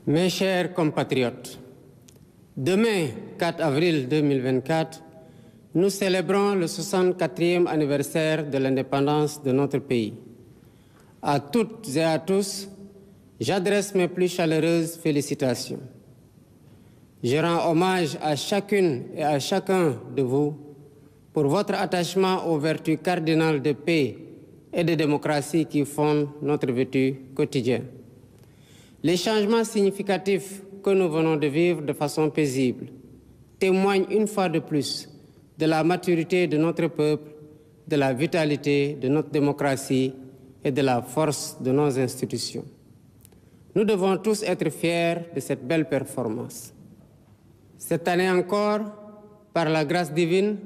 Mes chers compatriotes, demain, 4 avril 2024, nous célébrons le 64e anniversaire de l'indépendance de notre pays. À toutes et à tous, j'adresse mes plus chaleureuses félicitations. Je rends hommage à chacune et à chacun de vous pour votre attachement aux vertus cardinales de paix et de démocratie qui fondent notre vécu quotidien. Les changements significatifs que nous venons de vivre de façon paisible témoignent une fois de plus de la maturité de notre peuple, de la vitalité de notre démocratie et de la force de nos institutions. Nous devons tous être fiers de cette belle performance. Cette année encore, par la grâce divine,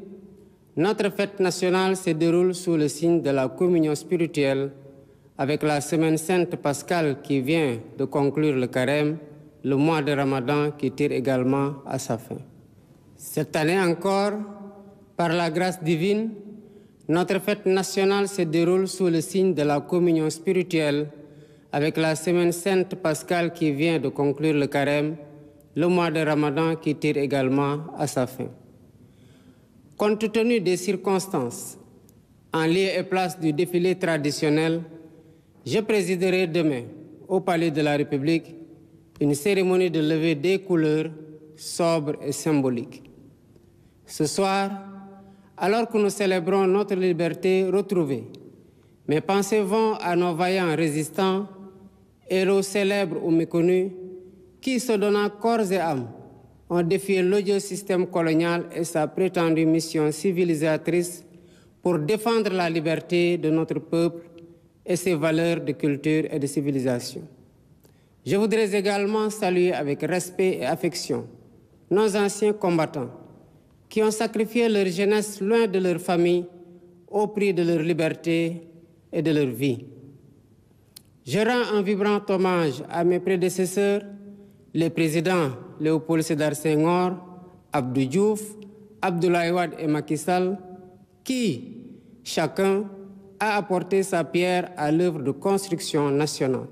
notre fête nationale se déroule sous le signe de la communion spirituelle avec la semaine sainte pascale qui vient de conclure le carême, le mois de Ramadan qui tire également à sa fin. Cette année encore, par la grâce divine, notre fête nationale se déroule sous le signe de la communion spirituelle avec la semaine sainte pascale qui vient de conclure le carême, le mois de Ramadan qui tire également à sa fin. Compte tenu des circonstances, en lieu et place du défilé traditionnel, je présiderai demain, au Palais de la République, une cérémonie de levée des couleurs sobre et symbolique. Ce soir, alors que nous célébrons notre liberté retrouvée, mes pensées vont à nos vaillants résistants, héros célèbres ou méconnus, qui, se donnant corps et âme, ont défié l'odieux système colonial et sa prétendue mission civilisatrice pour défendre la liberté de notre peuple et ses valeurs de culture et de civilisation. Je voudrais également saluer avec respect et affection nos anciens combattants qui ont sacrifié leur jeunesse loin de leur famille au prix de leur liberté et de leur vie. Je rends un vibrant hommage à mes prédécesseurs, les présidents Léopold Sédar Senghor, Abdou Diouf, Abdoulaye Wade et Macky Sall, qui, chacun, a apporté sa pierre à l'œuvre de construction nationale.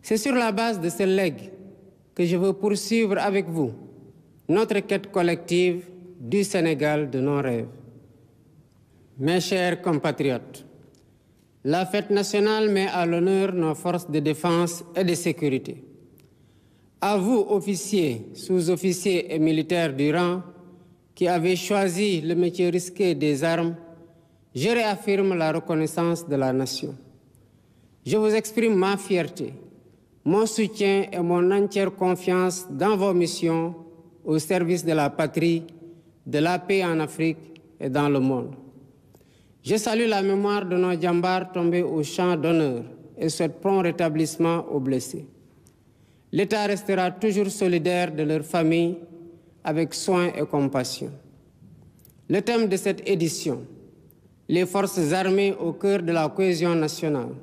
C'est sur la base de ce legs que je veux poursuivre avec vous notre quête collective du Sénégal de nos rêves. Mes chers compatriotes, la fête nationale met à l'honneur nos forces de défense et de sécurité. À vous, officiers, sous-officiers et militaires du rang, qui avez choisi le métier risqué des armes, je réaffirme la reconnaissance de la nation. Je vous exprime ma fierté, mon soutien et mon entière confiance dans vos missions au service de la patrie, de la paix en Afrique et dans le monde. Je salue la mémoire de nos djambars tombés au champ d'honneur et souhaite prompt rétablissement aux blessés. L'État restera toujours solidaire de leurs familles avec soin et compassion. Le thème de cette édition, les forces armées au cœur de la cohésion nationale,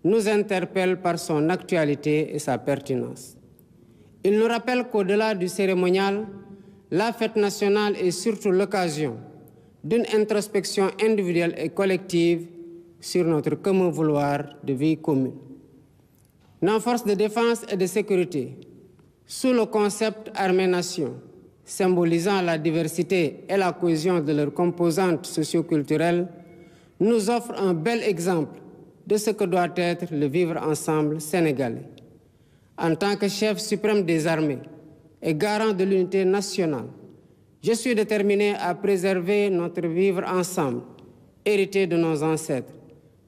nous interpelle par son actualité et sa pertinence. Il nous rappelle qu'au-delà du cérémonial, la fête nationale est surtout l'occasion d'une introspection individuelle et collective sur notre commun vouloir de vie commune. Nos forces de défense et de sécurité, sous le concept armée-nation, symbolisant la diversité et la cohésion de leurs composantes socio-culturelles, nous offrent un bel exemple de ce que doit être le vivre ensemble sénégalais. En tant que chef suprême des armées et garant de l'unité nationale, je suis déterminé à préserver notre vivre ensemble, hérité de nos ancêtres,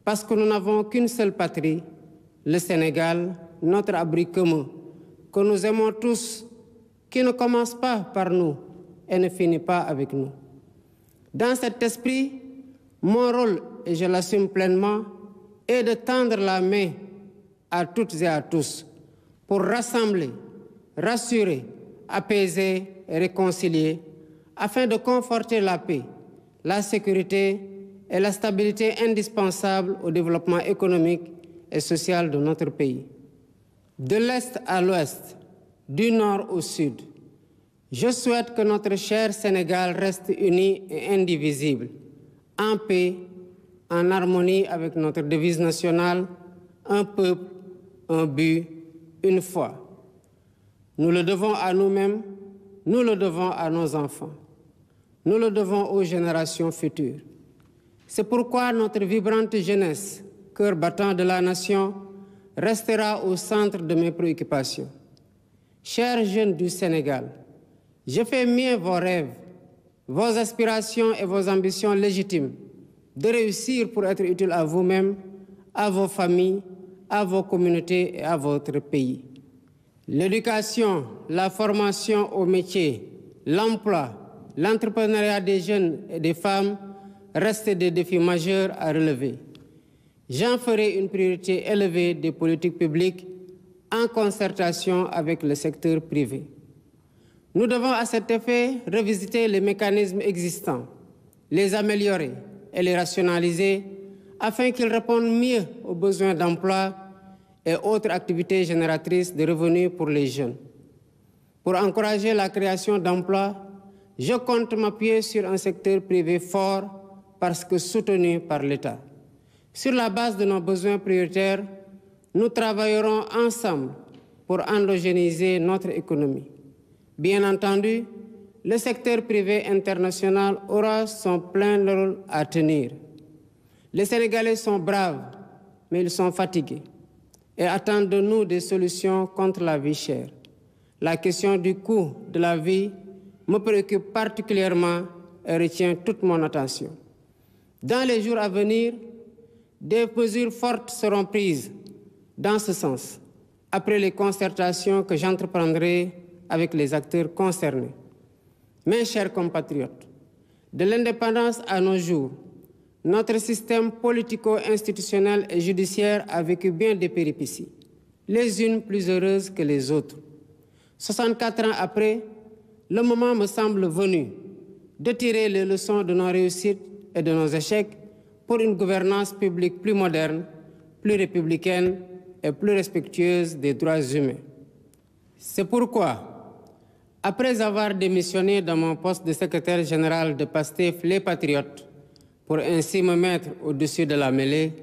parce que nous n'avons qu'une seule patrie, le Sénégal, notre abri commun, que nous aimons tous, qui ne commence pas par nous et ne finit pas avec nous. Dans cet esprit, mon rôle, et je l'assume pleinement, est de tendre la main à toutes et à tous pour rassembler, rassurer, apaiser et réconcilier afin de conforter la paix, la sécurité et la stabilité indispensables au développement économique et social de notre pays. De l'Est à l'Ouest, du Nord au Sud, je souhaite que notre cher Sénégal reste uni et indivisible, en paix, en harmonie avec notre devise nationale, un peuple, un but, une foi. Nous le devons à nous-mêmes, nous le devons à nos enfants, nous le devons aux générations futures. C'est pourquoi notre vibrante jeunesse, cœur battant de la nation, restera au centre de mes préoccupations. Chers jeunes du Sénégal, je fais mien vos rêves, vos aspirations et vos ambitions légitimes de réussir pour être utile à vous-même, à vos familles, à vos communautés et à votre pays. L'éducation, la formation au métier, l'emploi, l'entrepreneuriat des jeunes et des femmes restent des défis majeurs à relever. J'en ferai une priorité élevée des politiques publiques en concertation avec le secteur privé. Nous devons à cet effet revisiter les mécanismes existants, les améliorer et les rationaliser afin qu'ils répondent mieux aux besoins d'emploi et autres activités génératrices de revenus pour les jeunes. Pour encourager la création d'emplois, je compte m'appuyer sur un secteur privé fort parce que soutenu par l'État. Sur la base de nos besoins prioritaires, nous travaillerons ensemble pour endogénéiser notre économie. Bien entendu, le secteur privé international aura son plein rôle à tenir. Les Sénégalais sont braves, mais ils sont fatigués et attendent de nous des solutions contre la vie chère. La question du coût de la vie me préoccupe particulièrement et retient toute mon attention. Dans les jours à venir, des mesures fortes seront prises dans ce sens, après les concertations que j'entreprendrai avec les acteurs concernés. Mes chers compatriotes, de l'indépendance à nos jours, notre système politico-institutionnel et judiciaire a vécu bien des péripéties, les unes plus heureuses que les autres. 64 ans après, le moment me semble venu de tirer les leçons de nos réussites et de nos échecs pour une gouvernance publique plus moderne, plus républicaine et plus respectueuse des droits humains. C'est pourquoi, après avoir démissionné de mon poste de secrétaire général de PASTEF Les Patriotes, pour ainsi me mettre au-dessus de la mêlée,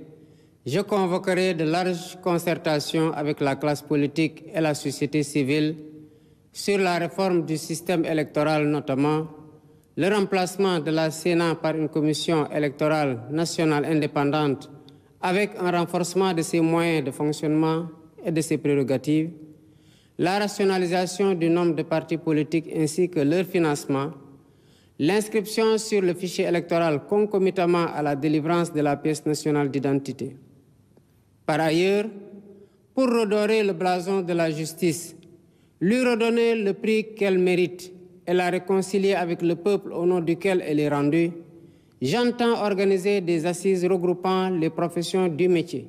je convoquerai de larges concertations avec la classe politique et la société civile sur la réforme du système électoral notamment, le remplacement de la Sénat par une commission électorale nationale indépendante avec un renforcement de ses moyens de fonctionnement et de ses prérogatives, la rationalisation du nombre de partis politiques ainsi que leur financement, l'inscription sur le fichier électoral concomitamment à la délivrance de la pièce nationale d'identité. Par ailleurs, pour redorer le blason de la justice, lui redonner le prix qu'elle mérite et la réconcilier avec le peuple au nom duquel elle est rendue, j'entends organiser des assises regroupant les professions du métier,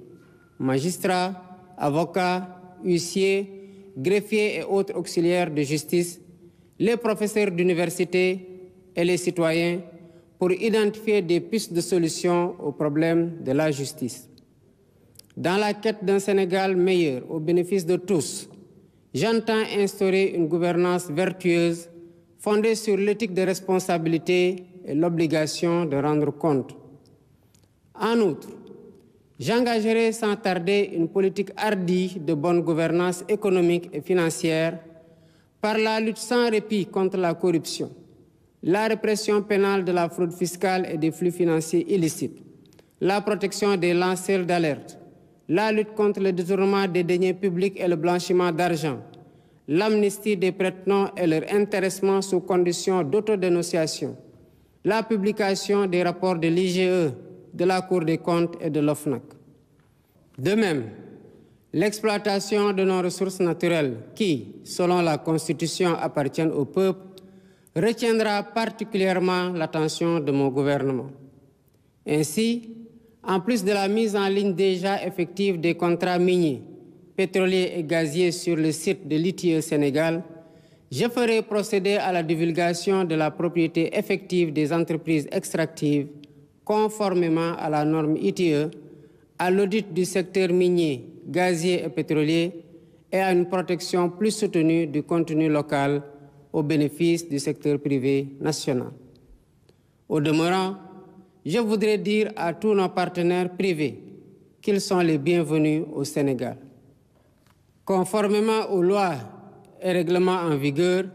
magistrats, avocats, huissiers, greffiers et autres auxiliaires de justice, les professeurs d'université et les citoyens pour identifier des pistes de solutions aux problèmes de la justice. Dans la quête d'un Sénégal meilleur au bénéfice de tous, j'entends instaurer une gouvernance vertueuse fondée sur l'éthique de responsabilité et l'obligation de rendre compte. En outre, j'engagerai sans tarder une politique hardie de bonne gouvernance économique et financière par la lutte sans répit contre la corruption, la répression pénale de la fraude fiscale et des flux financiers illicites, la protection des lanceurs d'alerte, la lutte contre le détournement des deniers publics et le blanchiment d'argent, l'amnistie des prête-noms et leur intéressement sous condition d'autodénonciation, la publication des rapports de l'IGE, de la Cour des comptes et de l'OFNAC. De même, l'exploitation de nos ressources naturelles qui, selon la Constitution, appartiennent au peuple, retiendra particulièrement l'attention de mon gouvernement. Ainsi, en plus de la mise en ligne déjà effective des contrats miniers, pétroliers et gaziers sur le site de l'ITIE Sénégal, je ferai procéder à la divulgation de la propriété effective des entreprises extractives conformément à la norme ITIE, à l'audit du secteur minier, gazier et pétrolier et à une protection plus soutenue du contenu local au bénéfice du secteur privé national. Au demeurant, je voudrais dire à tous nos partenaires privés qu'ils sont les bienvenus au Sénégal. Conformément aux lois et règlements en vigueur,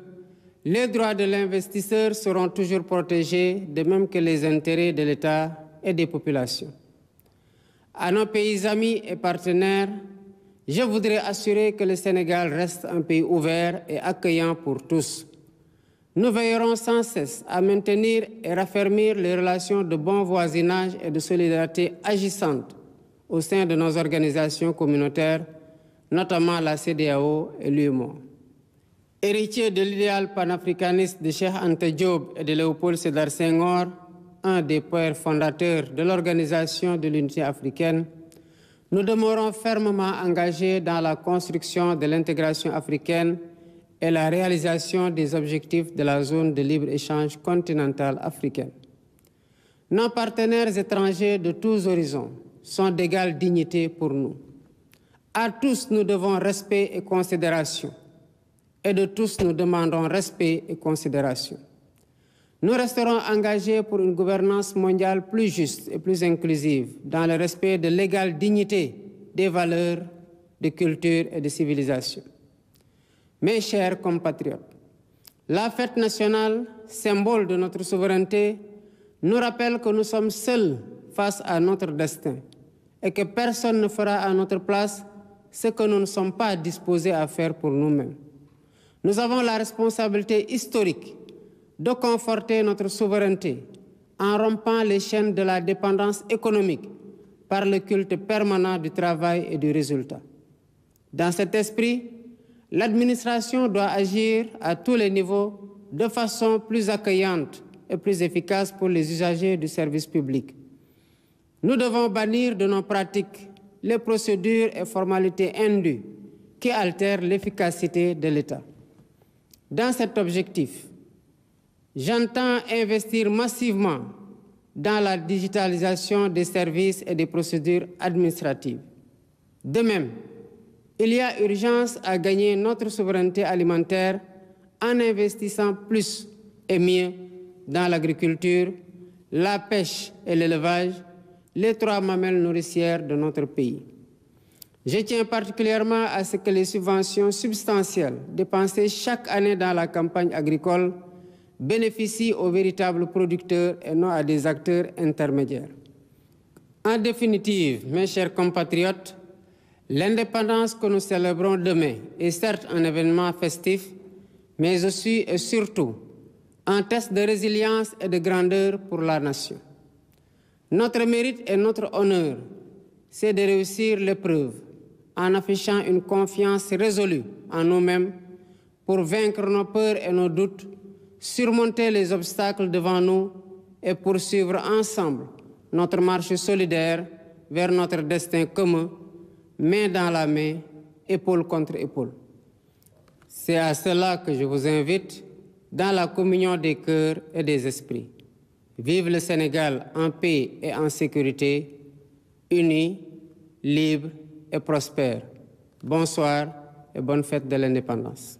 les droits de l'investisseur seront toujours protégés, de même que les intérêts de l'État et des populations. À nos pays amis et partenaires, je voudrais assurer que le Sénégal reste un pays ouvert et accueillant pour tous. Nous veillerons sans cesse à maintenir et raffermir les relations de bon voisinage et de solidarité agissantes au sein de nos organisations communautaires, notamment la CEDEAO et l'UEMOA. Héritier de l'idéal panafricaniste de Cheikh Anta Diop et de Léopold Sédar Senghor, un des pères fondateurs de l'Organisation de l'Unité africaine, nous demeurons fermement engagés dans la construction de l'intégration africaine et la réalisation des objectifs de la zone de libre-échange continentale africaine. Nos partenaires étrangers de tous horizons sont d'égale dignité pour nous. À tous, nous devons respect et considération. Et de tous, nous demandons respect et considération. Nous resterons engagés pour une gouvernance mondiale plus juste et plus inclusive, dans le respect de l'égale dignité des valeurs, de culture et de civilisation. Mes chers compatriotes, la fête nationale, symbole de notre souveraineté, nous rappelle que nous sommes seuls face à notre destin et que personne ne fera à notre place ce que nous ne sommes pas disposés à faire pour nous-mêmes. Nous avons la responsabilité historique de conforter notre souveraineté en rompant les chaînes de la dépendance économique par le culte permanent du travail et du résultat. Dans cet esprit, l'administration doit agir à tous les niveaux de façon plus accueillante et plus efficace pour les usagers du service public. Nous devons bannir de nos pratiques les procédures et formalités indues qui altèrent l'efficacité de l'État. Dans cet objectif, j'entends investir massivement dans la digitalisation des services et des procédures administratives. De même, il y a urgence à gagner notre souveraineté alimentaire en investissant plus et mieux dans l'agriculture, la pêche et l'élevage, les trois mamelles nourricières de notre pays. Je tiens particulièrement à ce que les subventions substantielles dépensées chaque année dans la campagne agricole bénéficient aux véritables producteurs et non à des acteurs intermédiaires. En définitive, mes chers compatriotes, l'indépendance que nous célébrons demain est certes un événement festif, mais aussi et surtout un test de résilience et de grandeur pour la nation. Notre mérite et notre honneur, c'est de réussir l'épreuve en affichant une confiance résolue en nous-mêmes pour vaincre nos peurs et nos doutes, surmonter les obstacles devant nous et poursuivre ensemble notre marche solidaire vers notre destin commun, main dans la main, épaule contre épaule. C'est à cela que je vous invite dans la communion des cœurs et des esprits. Vive le Sénégal en paix et en sécurité, unis, libres et prospères. Bonsoir et bonne fête de l'indépendance.